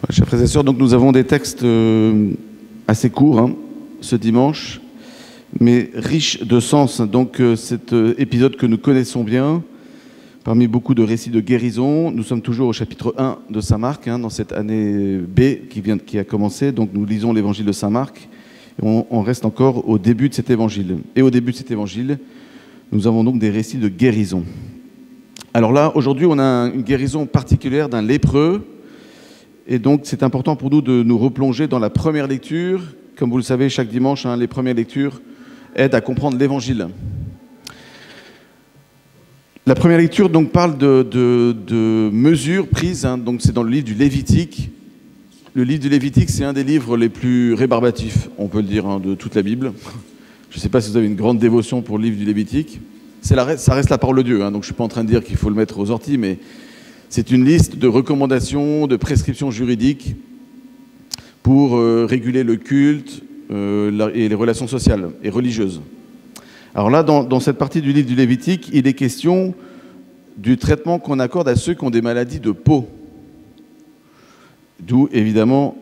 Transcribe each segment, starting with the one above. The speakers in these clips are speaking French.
Chers frères et sœurs, donc nous avons des textes assez courts hein, ce dimanche, mais riches de sens. Donc cet épisode que nous connaissons bien, parmi beaucoup de récits de guérison, nous sommes toujours au chapitre 1 de Saint Marc, hein, dans cette année B qui a commencé. Donc nous lisons l'évangile de Saint Marc, et on reste encore au début de cet évangile. Et au début de cet évangile, nous avons donc des récits de guérison. Alors là, aujourd'hui, on a une guérison particulière d'un lépreux. Et donc, c'est important pour nous de nous replonger dans la première lecture. Comme vous le savez, chaque dimanche, hein, les premières lectures aident à comprendre l'Évangile. La première lecture donc, parle de mesures prises. Hein, donc, c'est dans le livre du Lévitique. Le livre du Lévitique, c'est un des livres les plus rébarbatifs, on peut le dire, hein, de toute la Bible. Je ne sais pas si vous avez une grande dévotion pour le livre du Lévitique. Ça reste la parole de Dieu, hein, donc je ne suis pas en train de dire qu'il faut le mettre aux orties, mais c'est une liste de recommandations, de prescriptions juridiques pour réguler le culte et les relations sociales et religieuses. Alors là, dans cette partie du livre du Lévitique, il est question du traitement qu'on accorde à ceux qui ont des maladies de peau. D'où, évidemment,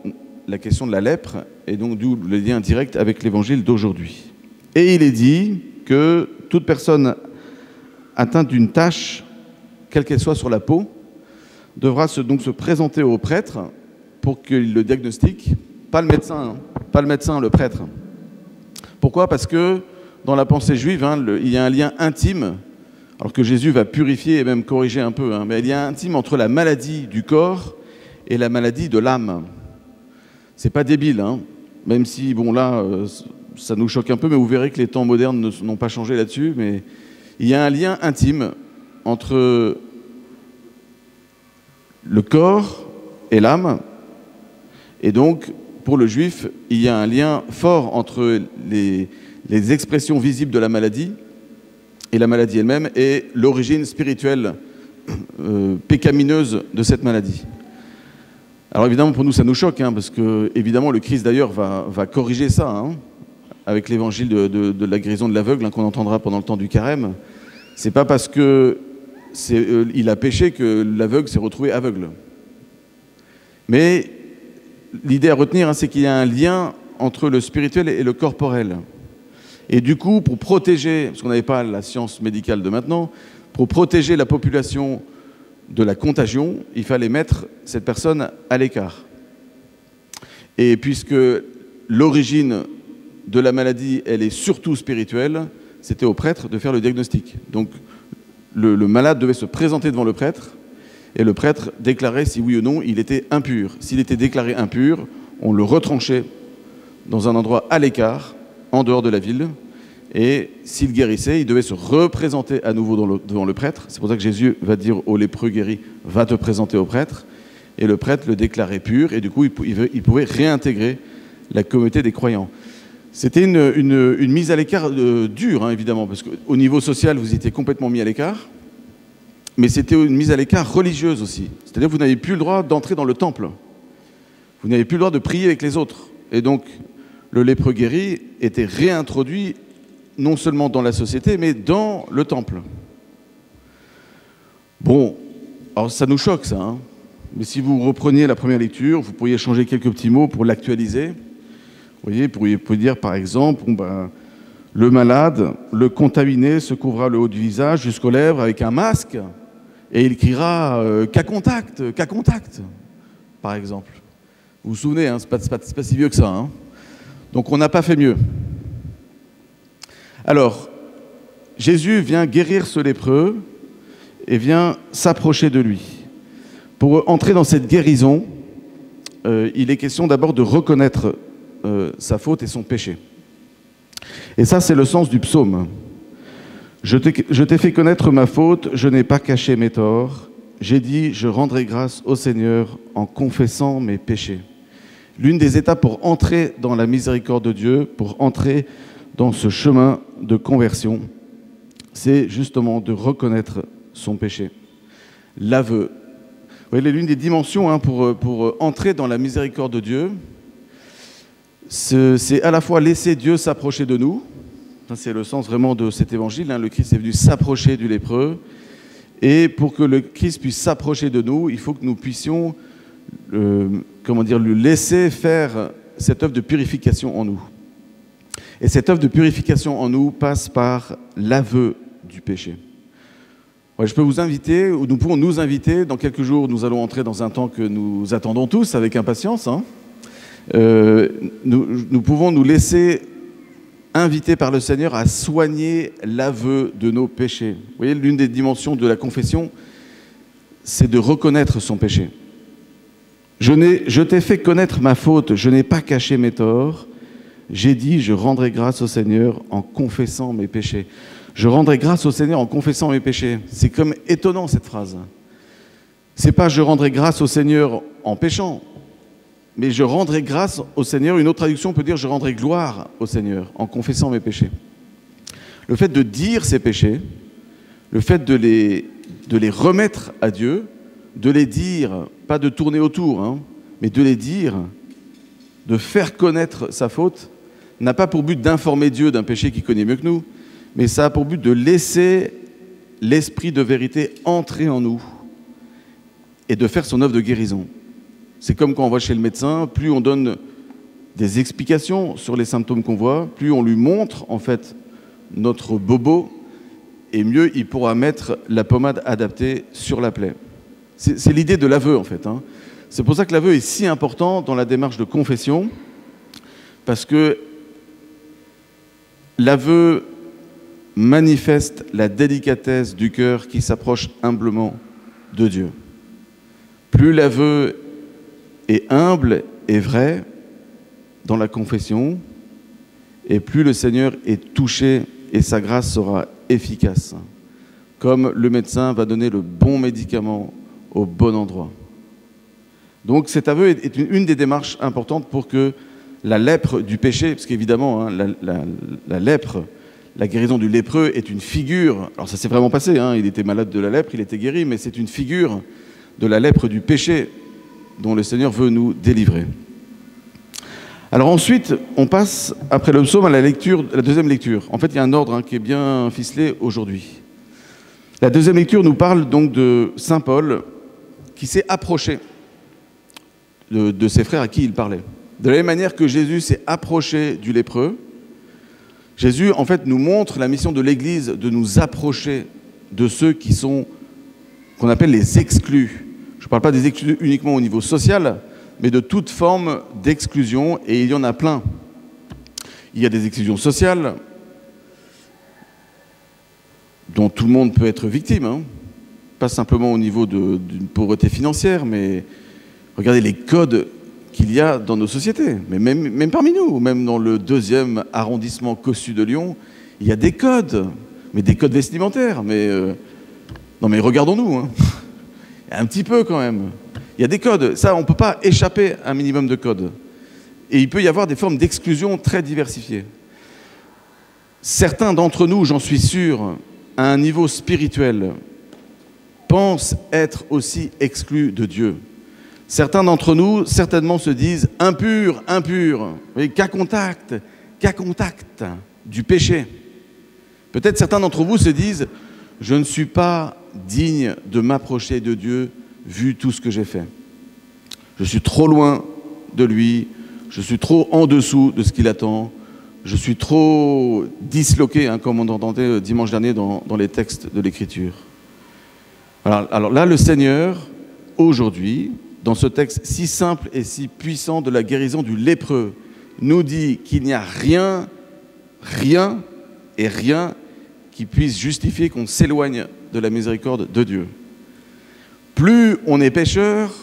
la question de la lèpre, et donc d'où le lien direct avec l'évangile d'aujourd'hui. Et il est dit que toute personne atteinte d'une tache, quelle qu'elle soit sur la peau, devra donc se présenter au prêtre pour qu'il le diagnostique, pas le médecin, le prêtre. Pourquoi ? Parce que dans la pensée juive, hein, il y a un lien intime, alors que Jésus va purifier et même corriger un peu, hein, mais il y a un lien intime entre la maladie du corps et la maladie de l'âme. C'est pas débile, hein, même si, bon là, ça nous choque un peu, mais vous verrez que les temps modernes n'ont pas changé là-dessus, mais il y a un lien intime entre le corps et l'âme, et donc pour le juif, il y a un lien fort entre les expressions visibles de la maladie et la maladie elle-même et l'origine spirituelle pécamineuse de cette maladie. Alors évidemment pour nous ça nous choque, hein, parce que évidemment le Christ d'ailleurs va corriger ça, hein, avec l'évangile de la guérison de l'aveugle, hein, qu'on entendra pendant le temps du carême. C'est pas parce que il a péché que l'aveugle s'est retrouvé aveugle. Mais l'idée à retenir, hein, c'est qu'il y a un lien entre le spirituel et le corporel. Et du coup, pour protéger, parce qu'on n'avait pas la science médicale de maintenant, pour protéger la population de la contagion, il fallait mettre cette personne à l'écart. Et puisque l'origine de la maladie, elle est surtout spirituelle, c'était au prêtre de faire le diagnostic. Donc, le malade devait se présenter devant le prêtre et le prêtre déclarait si oui ou non il était impur. S'il était déclaré impur, on le retranchait dans un endroit à l'écart, en dehors de la ville, et s'il guérissait, il devait se représenter à nouveau devant le prêtre. C'est pour ça que Jésus va dire au lépreux guéri, va te présenter au prêtre, et le prêtre le déclarait pur, et du coup il pouvait réintégrer la communauté des croyants. C'était une mise à l'écart dure, hein, évidemment, parce qu'au niveau social, vous étiez complètement mis à l'écart, mais c'était une mise à l'écart religieuse aussi. C'est-à-dire que vous n'avez plus le droit d'entrer dans le temple. Vous n'avez plus le droit de prier avec les autres. Et donc, le lépreux guéri était réintroduit non seulement dans la société, mais dans le temple. Bon, alors ça nous choque, ça, hein, mais si vous repreniez la première lecture, vous pourriez changer quelques petits mots pour l'actualiser. Vous voyez, vous pouvez dire par exemple, le malade, le contaminé se couvrira le haut du visage jusqu'aux lèvres avec un masque et il criera cas contact, par exemple. Vous vous souvenez, hein, c'est pas si vieux que ça. Hein. Donc on n'a pas fait mieux. Alors, Jésus vient guérir ce lépreux et vient s'approcher de lui. Pour entrer dans cette guérison, il est question d'abord de reconnaître sa faute et son péché. Et ça, c'est le sens du psaume. Je t'ai fait connaître ma faute, je n'ai pas caché mes torts. J'ai dit, je rendrai grâce au Seigneur en confessant mes péchés. L'une des étapes pour entrer dans la miséricorde de Dieu, pour entrer dans ce chemin de conversion, c'est justement de reconnaître son péché. L'aveu. Vous voyez, l'une des dimensions, hein, pour entrer dans la miséricorde de Dieu, c'est à la fois laisser Dieu s'approcher de nous, ça c'est le sens vraiment de cet évangile, hein. Le Christ est venu s'approcher du lépreux, et pour que le Christ puisse s'approcher de nous, il faut que nous puissions lui laisser faire cette œuvre de purification en nous. Et cette œuvre de purification en nous passe par l'aveu du péché. Ouais, je peux vous inviter, ou nous pouvons nous inviter, dans quelques jours, nous allons entrer dans un temps que nous attendons tous avec impatience, hein. Nous pouvons nous laisser inviter par le Seigneur à soigner l'aveu de nos péchés. Vous voyez, l'une des dimensions de la confession, c'est de reconnaître son péché. Je t'ai fait connaître ma faute, je n'ai pas caché mes torts. J'ai dit, je rendrai grâce au Seigneur en confessant mes péchés. Je rendrai grâce au Seigneur en confessant mes péchés. C'est comme étonnant cette phrase. C'est pas je rendrai grâce au Seigneur en péchant, mais je rendrai grâce au Seigneur. Une autre traduction peut dire je rendrai gloire au Seigneur en confessant mes péchés. Le fait de dire ces péchés, le fait de les remettre à Dieu, de les dire, pas de tourner autour, hein, mais de les dire, de faire connaître sa faute, n'a pas pour but d'informer Dieu d'un péché qu'il connaît mieux que nous, mais ça a pour but de laisser l'esprit de vérité entrer en nous et de faire son œuvre de guérison. C'est comme quand on va chez le médecin, plus on donne des explications sur les symptômes qu'on voit, plus on lui montre en fait notre bobo, et mieux il pourra mettre la pommade adaptée sur la plaie. C'est l'idée de l'aveu en fait, hein. C'est pour ça que l'aveu est si important dans la démarche de confession, parce que l'aveu manifeste la délicatesse du cœur qui s'approche humblement de Dieu. Plus l'aveu est humble et vrai dans la confession, et plus le Seigneur est touché et sa grâce sera efficace, comme le médecin va donner le bon médicament au bon endroit. Donc cet aveu est une des démarches importantes pour que la lèpre du péché, parce qu'évidemment, hein, la lèpre, la guérison du lépreux est une figure, alors ça s'est vraiment passé, hein, il était malade de la lèpre, il était guéri, mais c'est une figure de la lèpre du péché dont le Seigneur veut nous délivrer. Alors ensuite, on passe, après le psaume, à la deuxième lecture. En fait, il y a un ordre, hein, qui est bien ficelé aujourd'hui. La deuxième lecture nous parle donc de saint Paul, qui s'est approché de ses frères à qui il parlait. De la même manière que Jésus s'est approché du lépreux, Jésus, en fait, nous montre la mission de l'Église de nous approcher de ceux qui sont, qu'on appelle les exclus. Je ne parle pas des exclus uniquement au niveau social, mais de toute forme d'exclusion, et il y en a plein. Il y a des exclusions sociales, dont tout le monde peut être victime, hein. Pas simplement au niveau d'une pauvreté financière, mais regardez les codes qu'il y a dans nos sociétés, mais même parmi nous, même dans le 2e arrondissement cossu de Lyon, il y a des codes, mais des codes vestimentaires, non mais regardons-nous, hein. Un petit peu quand même. Il y a des codes, ça on ne peut pas échapper à un minimum de codes. Et il peut y avoir des formes d'exclusion très diversifiées. Certains d'entre nous, j'en suis sûr, à un niveau spirituel, pensent être aussi exclus de Dieu. Certains d'entre nous, certainement, se disent impurs, impurs, cas contact du péché. Peut-être certains d'entre vous se disent je ne suis pas digne de m'approcher de Dieu vu tout ce que j'ai fait. Je suis trop loin de lui, je suis trop en dessous de ce qu'il attend, je suis trop disloqué, hein, comme on entendait dimanche dernier dans les textes de l'Écriture. Alors là, le Seigneur, aujourd'hui, dans ce texte si simple et si puissant de la guérison du lépreux, nous dit qu'il n'y a rien qui puisse justifier qu'on s'éloigne de la miséricorde de Dieu. Plus on est pécheur,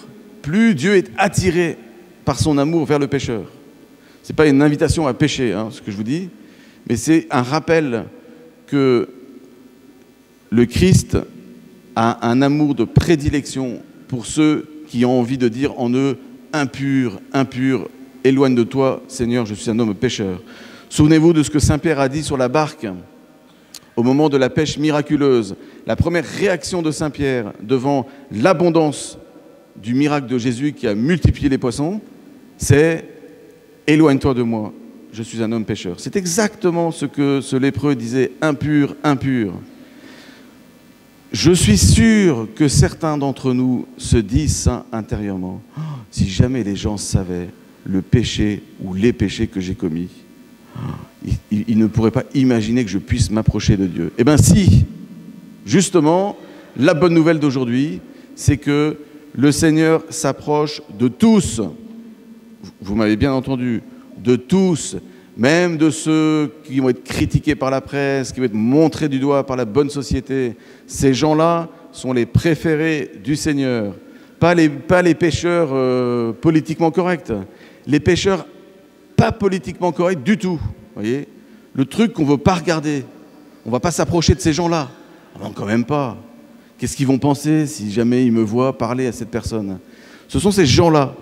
plus Dieu est attiré par son amour vers le pécheur. Ce n'est pas une invitation à pécher, hein, ce que je vous dis, mais c'est un rappel que le Christ a un amour de prédilection pour ceux qui ont envie de dire en eux « impur, impur, éloigne de toi, Seigneur, je suis un homme pécheur ». Souvenez-vous de ce que Saint Pierre a dit sur la barque au moment de la pêche miraculeuse. La première réaction de Saint Pierre devant l'abondance du miracle de Jésus qui a multiplié les poissons, c'est éloigne-toi de moi, je suis un homme pécheur. C'est exactement ce que ce lépreux disait, impur, impur. Je suis sûr que certains d'entre nous se disent ça intérieurement. Oh, si jamais les gens savaient le péché ou les péchés que j'ai commis, ils ne pourraient pas imaginer que je puisse m'approcher de Dieu. Eh bien si, justement, la bonne nouvelle d'aujourd'hui, c'est que le Seigneur s'approche de tous. Vous m'avez bien entendu, de tous, même de ceux qui vont être critiqués par la presse, qui vont être montrés du doigt par la bonne société. Ces gens-là sont les préférés du Seigneur. Pas les pécheurs politiquement corrects. Les pécheurs pas politiquement corrects du tout. Voyez, le truc qu'on ne veut pas regarder. On ne va pas s'approcher de ces gens-là. Non, quand même pas. Qu'est-ce qu'ils vont penser si jamais ils me voient parler à cette personne? Ce sont ces gens-là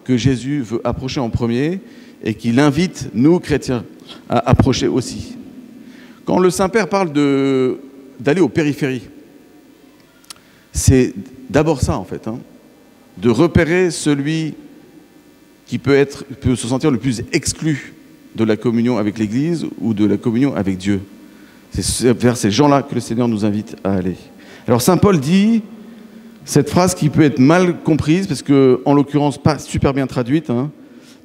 que Jésus veut approcher en premier et qu'il invite, nous, chrétiens, à approcher aussi. Quand le Saint-Père parle d'aller aux périphéries, c'est d'abord ça, en fait, hein, de repérer celui qui peut se sentir le plus exclu de la communion avec l'Église ou de la communion avec Dieu. C'est vers ces gens-là que le Seigneur nous invite à aller. Alors Saint Paul dit cette phrase qui peut être mal comprise, parce que, en l'occurrence, pas super bien traduite, hein,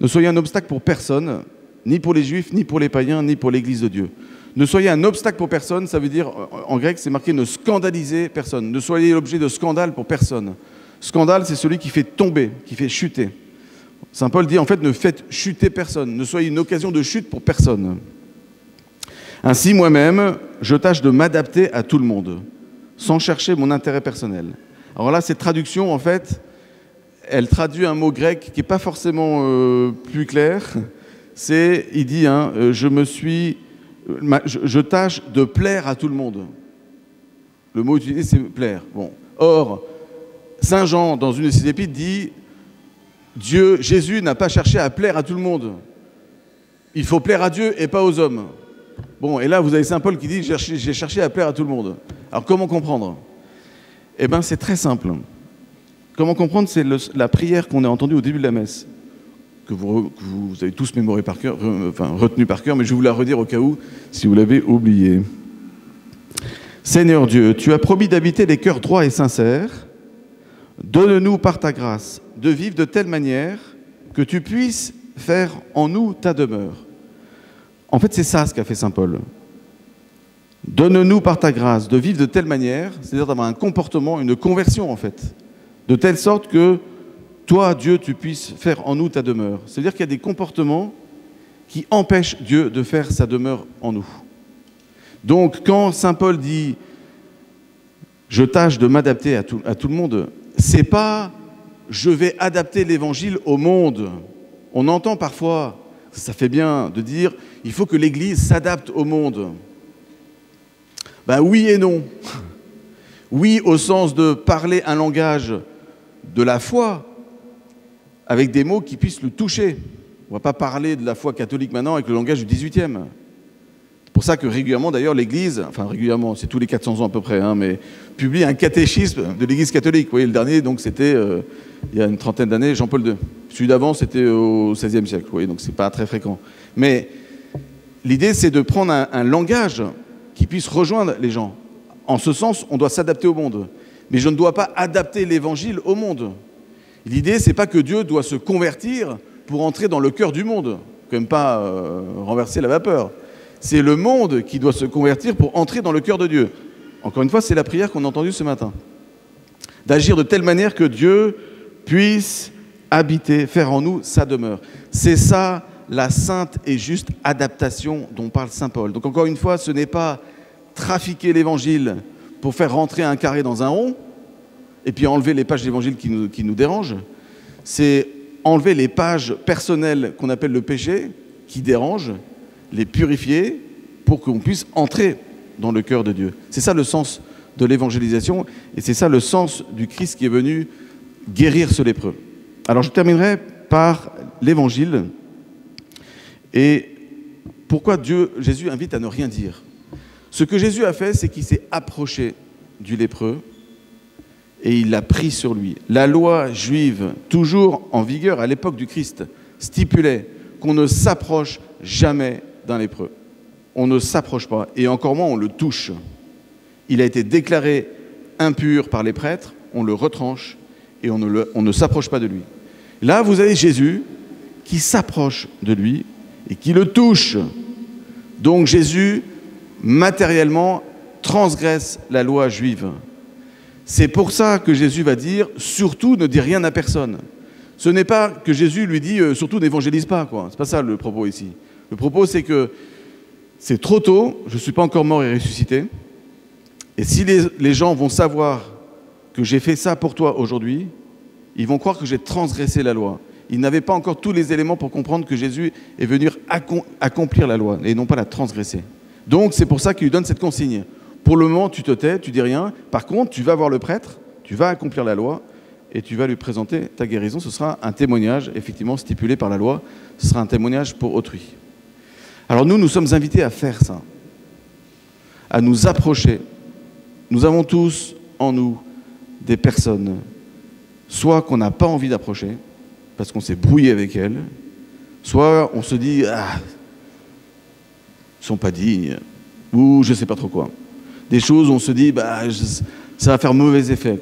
ne soyez un obstacle pour personne, ni pour les Juifs, ni pour les païens, ni pour l'Église de Dieu. Ne soyez un obstacle pour personne, ça veut dire, en grec, c'est marqué ne scandalisez personne. Ne soyez l'objet de scandale pour personne. Scandale, c'est celui qui fait tomber, qui fait chuter. Saint Paul dit, en fait, ne faites chuter personne. Ne soyez une occasion de chute pour personne. Ainsi, moi-même, je tâche de m'adapter à tout le monde, sans chercher mon intérêt personnel. Alors là, cette traduction, en fait, elle traduit un mot grec qui n'est pas forcément plus clair. Il dit, hein, je tâche de plaire à tout le monde. Le mot utilisé, c'est plaire. Bon. Or, Saint Jean, dans une de ses épîtres, dit Jésus n'a pas cherché à plaire à tout le monde. Il faut plaire à Dieu et pas aux hommes. Bon, et là, vous avez Saint Paul qui dit j'ai cherché à plaire à tout le monde. Alors, comment comprendre? Eh bien, c'est très simple. Comment comprendre? C'est la prière qu'on a entendue au début de la messe, que vous avez tous mémoré par cœur, retenu par cœur, mais je vais vous la redire au cas où, si vous l'avez oublié. Seigneur Dieu, tu as promis d'habiter les cœurs droits et sincères. Donne-nous par ta grâce de vivre de telle manière que tu puisses faire en nous ta demeure. En fait, c'est ça ce qu'a fait Saint Paul. Donne-nous par ta grâce de vivre de telle manière, c'est-à-dire d'avoir un comportement, une conversion en fait, de telle sorte que toi, Dieu, tu puisses faire en nous ta demeure. C'est-à-dire qu'il y a des comportements qui empêchent Dieu de faire sa demeure en nous. Donc, quand Saint Paul dit « je tâche de m'adapter à tout le monde », c'est pas « je vais adapter l'évangile au monde ». On entend parfois, ça fait bien de dire « il faut que l'Église s'adapte au monde ». Ben oui et non. Oui au sens de parler un langage de la foi avec des mots qui puissent le toucher. On ne va pas parler de la foi catholique maintenant avec le langage du XVIIIe. C'est pour ça que régulièrement, d'ailleurs, l'Église, enfin régulièrement, c'est tous les 400 ans à peu près, hein, mais publie un catéchisme de l'Église catholique. Vous voyez, le dernier, donc, c'était il y a une trentaine d'années, Jean-Paul II. Celui d'avant, c'était au XVIe siècle. Vous voyez, donc c'est pas très fréquent. Mais l'idée, c'est de prendre un langage qui puisse rejoindre les gens. En ce sens, on doit s'adapter au monde. Mais je ne dois pas adapter l'évangile au monde. L'idée, c'est pas que Dieu doit se convertir pour entrer dans le cœur du monde. Quand même pas renverser la vapeur. C'est le monde qui doit se convertir pour entrer dans le cœur de Dieu. Encore une fois, c'est la prière qu'on a entendue ce matin. D'agir de telle manière que Dieu puisse habiter, faire en nous sa demeure. C'est ça la sainte et juste adaptation dont parle saint Paul. Donc encore une fois, ce n'est pas trafiquer l'évangile pour faire rentrer un carré dans un rond et puis enlever les pages d'évangile qui nous dérangent. C'est enlever les pages personnelles qu'on appelle le péché, qui dérangent, les purifier pour qu'on puisse entrer dans le cœur de Dieu. C'est ça le sens de l'évangélisation et c'est ça le sens du Christ qui est venu guérir ce lépreux. Alors je terminerai par l'évangile et pourquoi Jésus invite à ne rien dire. Ce que Jésus a fait, c'est qu'il s'est approché du lépreux et il l'a pris sur lui. La loi juive, toujours en vigueur à l'époque du Christ, stipulait qu'on ne s'approche jamais d'un lépreux. On ne s'approche pas, et encore moins on le touche. Il a été déclaré impur par les prêtres, on le retranche, et on ne s'approche pas de lui. Là, vous avez Jésus qui s'approche de lui et qui le touche. Donc Jésus, matériellement, transgresse la loi juive. C'est pour ça que Jésus va dire « surtout ne dis rien à personne ». Ce n'est pas que Jésus lui dit « surtout n'évangélise pas ». Ce n'est pas ça le propos ici. Le propos, c'est que c'est trop tôt, je ne suis pas encore mort et ressuscité. Et si les gens vont savoir que j'ai fait ça pour toi aujourd'hui, ils vont croire que j'ai transgressé la loi. Ils n'avaient pas encore tous les éléments pour comprendre que Jésus est venu accomplir la loi et non pas la transgresser. Donc c'est pour ça qu'il lui donne cette consigne. Pour le moment, tu te tais, tu dis rien. Par contre, tu vas voir le prêtre, tu vas accomplir la loi et tu vas lui présenter ta guérison. Ce sera un témoignage, effectivement, stipulé par la loi. Ce sera un témoignage pour autrui. Alors nous sommes invités à faire ça, à nous approcher. Nous avons tous en nous des personnes, soit qu'on n'a pas envie d'approcher, parce qu'on s'est brouillé avec elles, soit on se dit « ah, ils ne sont pas dignes », ou je ne sais pas trop quoi. Des choses où on se dit bah, « ça va faire mauvais effet ».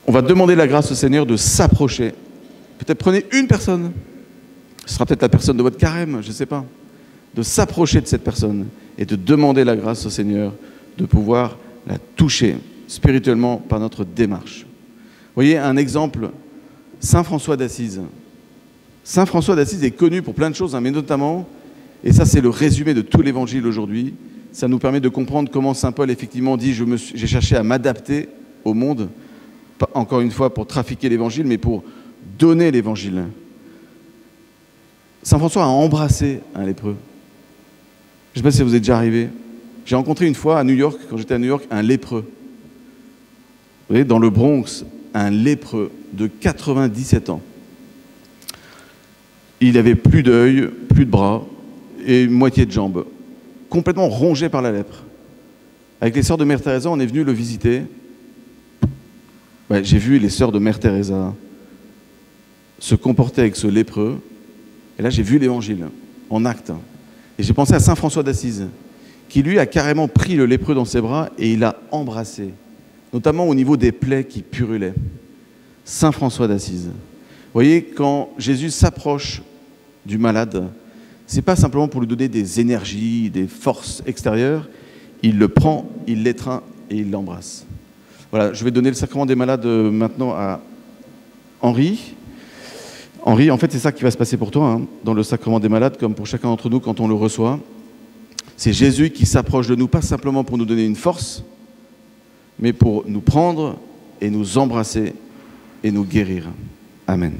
On va demander la grâce au Seigneur de s'approcher. Peut-être prenez une personne, ce sera peut-être la personne de votre carême, je ne sais pas, de s'approcher de cette personne et de demander la grâce au Seigneur de pouvoir la toucher spirituellement par notre démarche. Vous voyez, un exemple, Saint François d'Assise. Saint François d'Assise est connu pour plein de choses, mais notamment, et ça c'est le résumé de tout l'évangile aujourd'hui, ça nous permet de comprendre comment Saint Paul effectivement dit « j'ai cherché à m'adapter au monde », pas encore une fois pour trafiquer l'évangile, mais pour donner l'évangile. Saint François a embrassé un lépreux. Je ne sais pas si ça vous est déjà arrivé. J'ai rencontré une fois à New York, quand j'étais à New York, un lépreux. Vous voyez, dans le Bronx, un lépreux de 97 ans. Il avait plus d'œil, plus de bras et une moitié de jambes, complètement rongé par la lèpre. Avec les sœurs de Mère Teresa, on est venu le visiter. Ouais, j'ai vu les sœurs de Mère Teresa se comporter avec ce lépreux. Et là, j'ai vu l'évangile en acte. Et j'ai pensé à Saint François d'Assise, qui lui a carrément pris le lépreux dans ses bras et il l'a embrassé, notamment au niveau des plaies qui purulaient. Saint François d'Assise. Vous voyez, quand Jésus s'approche du malade, ce n'est pas simplement pour lui donner des énergies, des forces extérieures, il le prend, il l'étreint et il l'embrasse. Voilà, je vais donner le sacrement des malades maintenant à Henri. Henri, en fait, c'est ça qui va se passer pour toi, hein, dans le sacrement des malades, comme pour chacun d'entre nous quand on le reçoit. C'est Jésus qui s'approche de nous, pas simplement pour nous donner une force, mais pour nous prendre et nous embrasser et nous guérir. Amen.